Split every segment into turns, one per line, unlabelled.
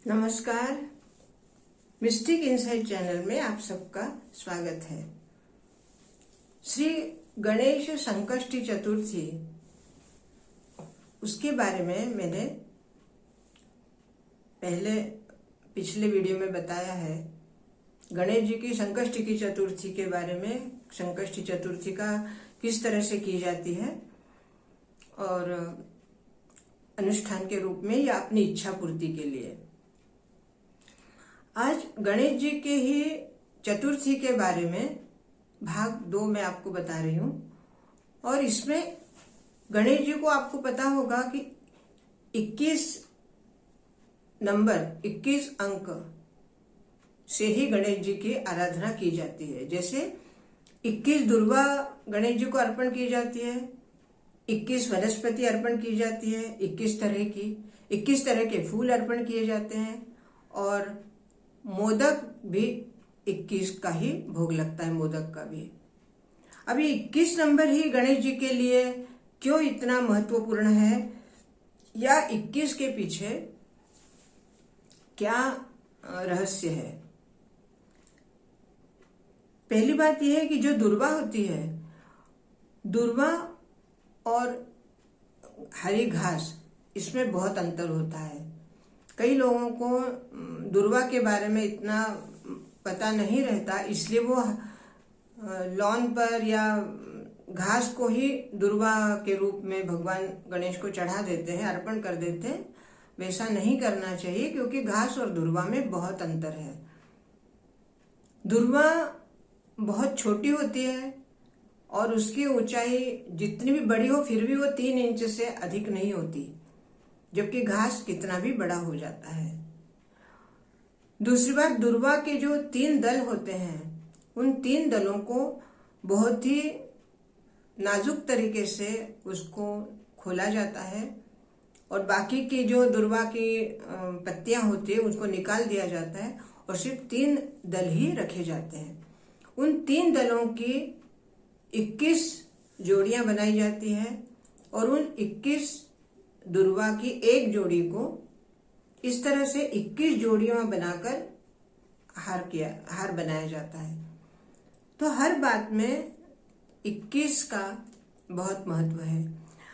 नमस्कार। Mistake insight channel में आप सबका स्वागत है। श्री गणेश संकष्टी चतुर्थी, उसके बारे में मैंने पिछले वीडियो में बताया है। गणेश जी की संकष्टी की चतुर्थी के बारे में, संकष्टी चतुर्थी का किस तरह से की जाती है और अनुष्ठान के रूप में या अपनी इच्छा पूर्ति के लिए। आज गणेश जी के ही चतुर्थी के बारे में भाग 2 में आपको बता रही हूँ। और इसमें गणेश जी को आपको पता होगा कि 21 नंबर 21 अंक से ही गणेश जी की आराधना की जाती है। जैसे 21 दुर्वा गणेश जी को अर्पण की जाती है, 21 वनस्पति अर्पण की जाती है, 21 तरह के फूल अर्पण किए जाते हैं और मोदक भी 21 का ही भोग लगता है, मोदक का भी। अभी 21 नंबर ही गणेश जी के लिए क्यों इतना महत्वपूर्ण है या 21 के पीछे क्या रहस्य है। पहली बात यह है कि जो दुर्वा होती है, दुर्वा और हरी घास, इसमें बहुत अंतर होता है। कई लोगों को दुर्वा के बारे में इतना पता नहीं रहता, इसलिए वो लॉन पर या घास को ही दुर्वा के रूप में भगवान गणेश को चढ़ा देते हैं, अर्पण कर देते हैं। वैसा नहीं करना चाहिए, क्योंकि घास और दुर्वा में बहुत अंतर है। दुर्वा बहुत छोटी होती है और उसकी ऊंचाई जितनी भी बड़ी हो फिर भी वो 3 इंच से अधिक नहीं होती, जबकि घास कितना भी बड़ा हो जाता है। दूसरी बात, दुर्वा के जो 3 दल होते हैं, उन 3 दलों को बहुत ही नाजुक तरीके से उसको खोला जाता है और बाकी की जो दुर्वा की पत्तियां होती है उसको निकाल दिया जाता है और सिर्फ 3 दल ही रखे जाते हैं। उन 3 दलों की 21 जोड़ियां बनाई जाती है और उन 21 दुर्वा की एक जोड़ी को इस तरह से 21 जोड़ियां बनाकर हार बनाया जाता है। तो हर बात में 21 का बहुत महत्व है।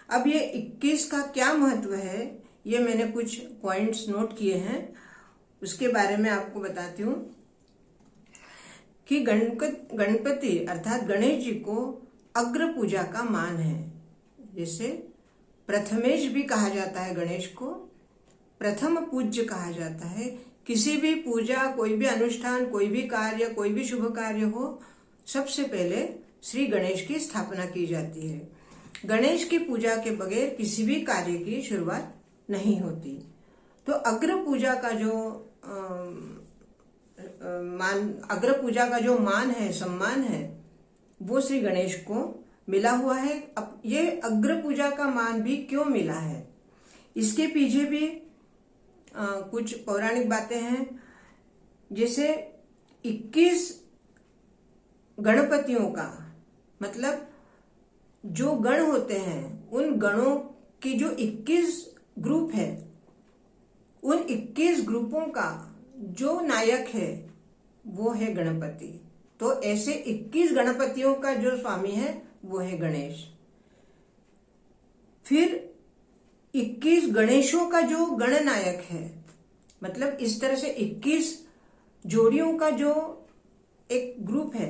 अब ये 21 का क्या महत्व है, ये मैंने कुछ पॉइंट्स नोट किए हैं, उसके बारे में आपको बताती हूँ। कि गणपति अर्थात गणेश जी को अग्र पूजा का मान है। जैसे प्रथमेश भी कहा जाता है, गणेश को प्रथम पूज्य कहा जाता है। किसी भी पूजा, कोई भी अनुष्ठान, कोई भी कार्य, कोई भी शुभ कार्य हो, सबसे पहले श्री गणेश की स्थापना की जाती है। गणेश की पूजा के बगैर किसी भी कार्य की शुरुआत नहीं होती। तो अग्र पूजा का जो मान है, सम्मान है, वो श्री गणेश को मिला हुआ है। अब ये अग्र पूजा का मान भी क्यों मिला है, इसके पीछे भी कुछ पौराणिक बातें हैं। जैसे 21 गणपतियों का मतलब जो गण होते हैं, उन गणों की जो 21 ग्रुप है, उन 21 ग्रुपों का जो नायक है वो है गणपति। तो ऐसे 21 गणपतियों का जो स्वामी है वो है गणेश। फिर 21 गणेशों का जो गणनायक है, मतलब इस तरह से 21 जोड़ियों का जो एक ग्रुप है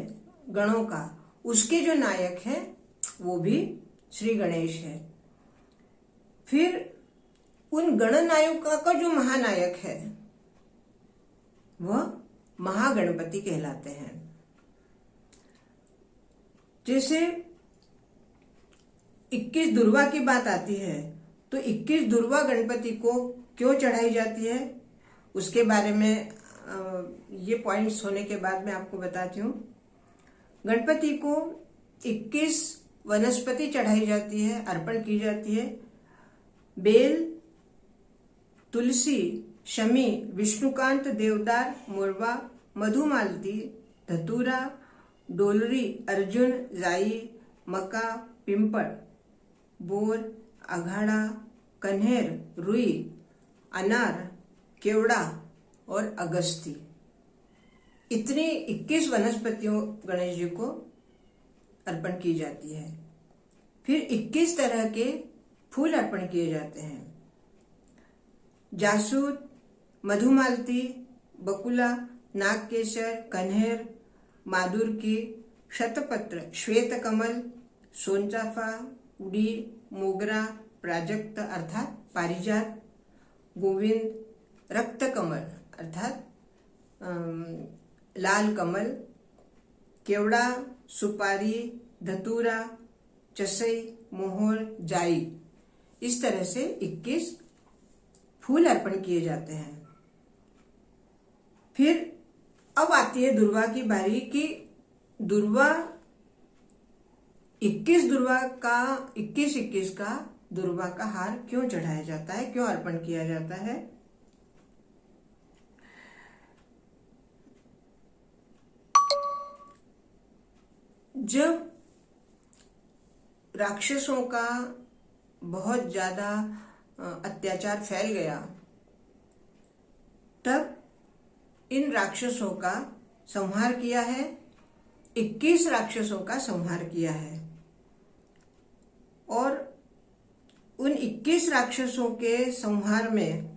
गणों का, उसके जो नायक है वो भी श्री गणेश है। फिर उन गणनायकों का जो महानायक है वह महागणपति कहलाते हैं। जैसे 21 दुर्वा की बात आती है, तो 21 दुर्वा गणपति को क्यों चढ़ाई जाती है, उसके बारे में ये पॉइंट्स होने के बाद मैं आपको बताती हूँ। गणपति को 21 वनस्पति चढ़ाई जाती है, अर्पण की जाती है। बेल, तुलसी, शमी, विष्णुकांत, देवदार, मोरवा, मधुमालती, धतूरा, डोलरी, अर्जुन, जाई, मका, पिंपल, बोर, आघाड़ा, कन्हेर, रुई, अनार, केवड़ा, और अगस्ती, इतनी 21 वनस्पतियों गणेश जी को अर्पण की जाती है। फिर 21 तरह के फूल अर्पण किए जाते हैं। जासूद, मधुमालती, बकुला, नागकेसर, कन्हेर, माधुर्की, शतपत्र, श्वेत कमल, सोनचाफा, उड़ी, मोगरा, प्राजक्त अर्थात पारिजात, गोविंद, रक्त कमल अर्थात लाल कमल, केवड़ा, सुपारी, धतूरा, चसई, मोहर, जाई, इस तरह से 21 फूल अर्पण किए जाते हैं। फिर अब आती है दुर्वा की बारी कि दुर्वा 21 का दुर्वा का हार क्यों चढ़ाया जाता है, क्यों अर्पण किया जाता है। जब राक्षसों का बहुत ज्यादा अत्याचार फैल गया, तब इन राक्षसों का संहार किया है। 21 राक्षसों का संहार किया है और उन 21 राक्षसों के संहार में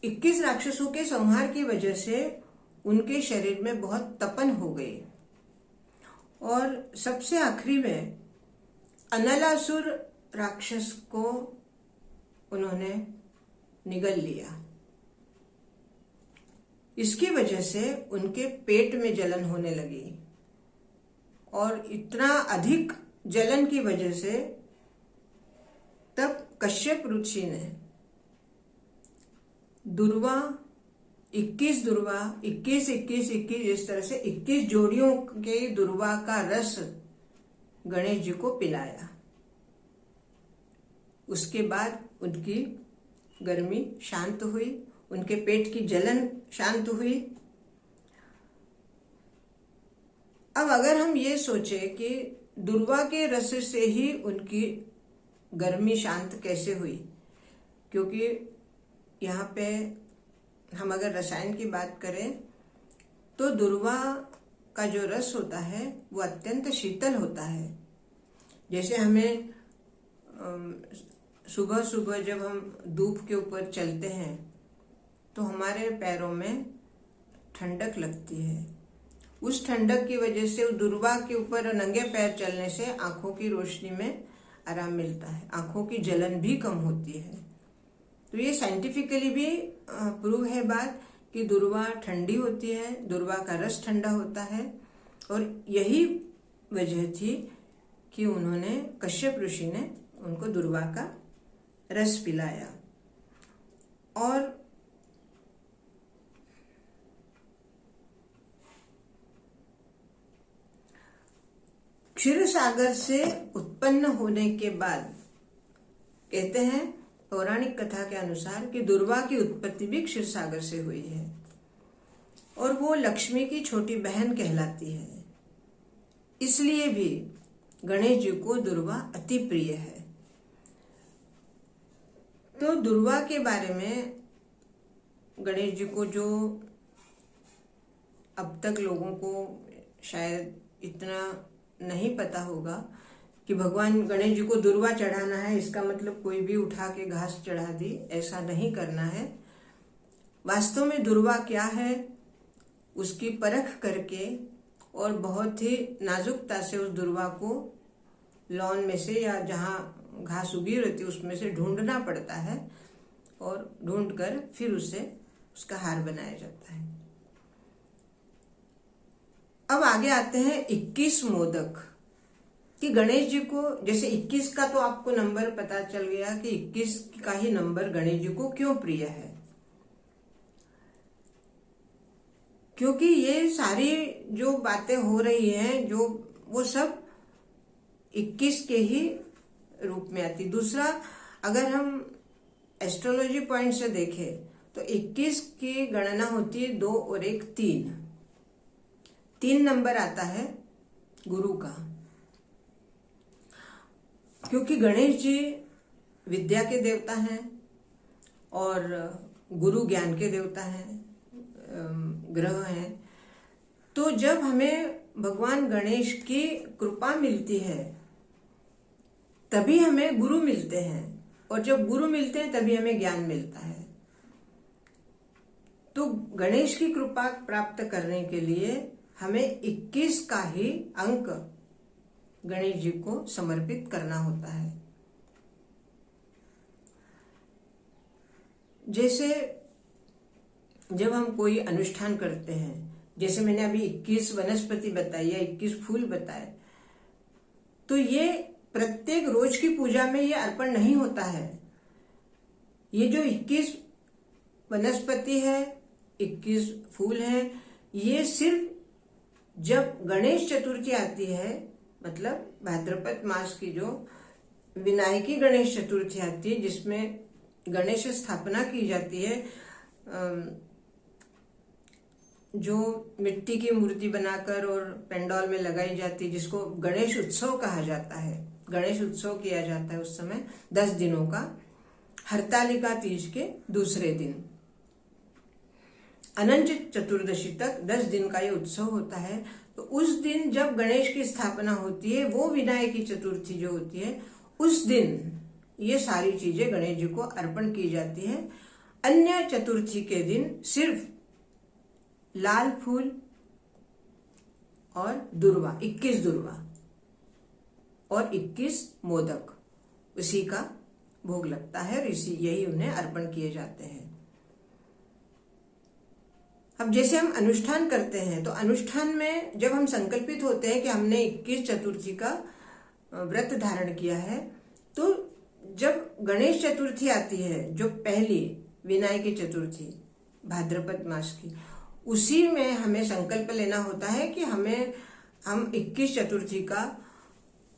इक्कीस राक्षसों के संहार की वजह से उनके शरीर में बहुत तपन हो गई और सबसे आखिरी में अनलासुर राक्षस को उन्होंने निगल लिया। इसकी वजह से उनके पेट में जलन होने लगी और इतना अधिक जलन की वजह से तब कश्यप ऋषि ने दुर्वा 21 दुर्वा 21 इस तरह से 21 जोड़ियों के दुर्वा का रस गणेश जी को पिलाया। उसके बाद उनकी गर्मी शांत हुई, उनके पेट की जलन शांत हुई। अब अगर हम ये सोचे कि दुर्वा के रस से ही उनकी गर्मी शांत कैसे हुई, क्योंकि यहाँ पे हम अगर रसायन की बात करें तो दुर्वा का जो रस होता है वो अत्यंत शीतल होता है। जैसे हमें सुबह सुबह जब हम धूप के ऊपर चलते हैं तो हमारे पैरों में ठंडक लगती है। उस ठंडक की वजह से उस दुर्वा के ऊपर नंगे पैर चलने से आंखों की रोशनी में आराम मिलता है, आंखों की जलन भी कम होती है। तो ये साइंटिफिकली भी प्रूव है बात कि दुर्वा ठंडी होती है, दुर्वा का रस ठंडा होता है। और यही वजह थी कि उन्होंने कश्यप ऋषि ने उनको दुर्वा का रस पिलाया। और क्षीर सागर से उत्पन्न होने के बाद कहते हैं पौराणिक कथा के अनुसार कि दुर्वा की उत्पत्ति भी क्षीर सागर से हुई है और वो लक्ष्मी की छोटी बहन कहलाती है। इसलिए भी गणेश जी को दुर्वा अति प्रिय है। तो दुर्वा के बारे में गणेश जी को जो अब तक लोगों को शायद इतना नहीं पता होगा कि भगवान गणेश जी को दुर्वा चढ़ाना है, इसका मतलब कोई भी उठा के घास चढ़ा दी, ऐसा नहीं करना है। वास्तव में दुर्वा क्या है उसकी परख करके और बहुत ही नाजुकता से उस दुर्वा को लॉन में से या जहाँ घास उगी रहती है उसमें से ढूंढना पड़ता है और ढूंढ कर फिर उससे उसका हार बनाया जाता है। अब आगे आते हैं 21 मोदक कि गणेश जी को, जैसे 21 का तो आपको नंबर पता चल गया कि 21 का ही नंबर गणेश जी को क्यों प्रिय है, क्योंकि ये सारी जो बातें हो रही हैं जो वो सब 21 के ही रूप में आती। दूसरा, अगर हम एस्ट्रोलॉजी पॉइंट से देखें तो 21 की गणना होती है 2 और 1 3 नंबर आता है गुरु का, क्योंकि गणेश जी विद्या के देवता हैं और गुरु ज्ञान के देवता हैं, ग्रह हैं। तो जब हमें भगवान गणेश की कृपा मिलती है तभी हमें गुरु मिलते हैं, और जब गुरु मिलते हैं तभी हमें ज्ञान मिलता है। तो गणेश की कृपा प्राप्त करने के लिए हमें 21 का ही अंक गणेश जी को समर्पित करना होता है। जैसे जब हम कोई अनुष्ठान करते हैं, जैसे मैंने अभी 21 वनस्पति बताई या 21 फूल बताए, तो ये प्रत्येक रोज की पूजा में ये अर्पण नहीं होता है। ये जो 21 वनस्पति है, 21 फूल है, ये सिर्फ जब गणेश चतुर्थी आती है, मतलब भाद्रपद मास की जो विनायकी गणेश चतुर्थी आती है, जिसमें गणेश स्थापना की जाती है, जो मिट्टी की मूर्ति बनाकर और पंडाल में लगाई जाती है, जिसको गणेश उत्सव कहा जाता है। गणेश उत्सव किया जाता है उस समय 10 दिनों का, हरतालिका तीज के दूसरे दिन अनंत चतुर्दशी तक 10 दिन का ये उत्सव होता है। तो उस दिन जब गणेश की स्थापना होती है, वो विनायकी चतुर्थी जो होती है, उस दिन ये सारी चीजें गणेश जी को अर्पण की जाती है। अन्य चतुर्थी के दिन सिर्फ लाल फूल और दुर्वा, 21 दुर्वा और 21 मोदक, उसी का भोग लगता है और इसी यही उन्हें अर्पण किए जाते हैं। अब जैसे हम अनुष्ठान करते हैं, तो अनुष्ठान में जब हम संकल्पित होते हैं कि हमने 21 चतुर्थी का व्रत धारण किया है, तो जब गणेश चतुर्थी आती है, जो पहली विनायकी चतुर्थी भाद्रपद मास की, उसी में हमें संकल्प लेना होता है कि हम 21 चतुर्थी का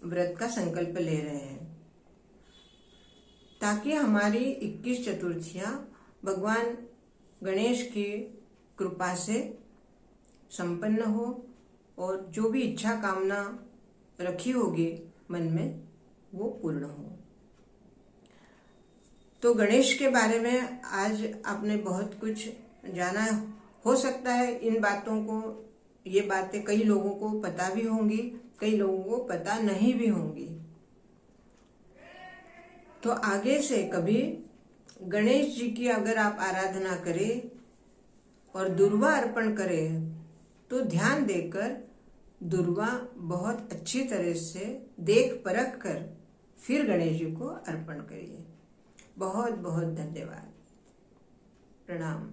व्रत का संकल्प ले रहे हैं, ताकि हमारी 21 चतुर्थियां भगवान गणेश की कृपा से संपन्न हो और जो भी इच्छा कामना रखी होगी मन में वो पूर्ण हो। तो गणेश के बारे में आज आपने बहुत कुछ जाना। हो सकता है इन बातों को, ये बातें कई लोगों को पता भी होंगी, कई लोगों को पता नहीं भी होंगी। तो आगे से कभी गणेश जी की अगर आप आराधना करें और दुर्वा अर्पण करें, तो ध्यान देकर दुर्वा बहुत अच्छी तरह से देख परख कर फिर गणेश जी को अर्पण करिए। बहुत बहुत धन्यवाद। प्रणाम।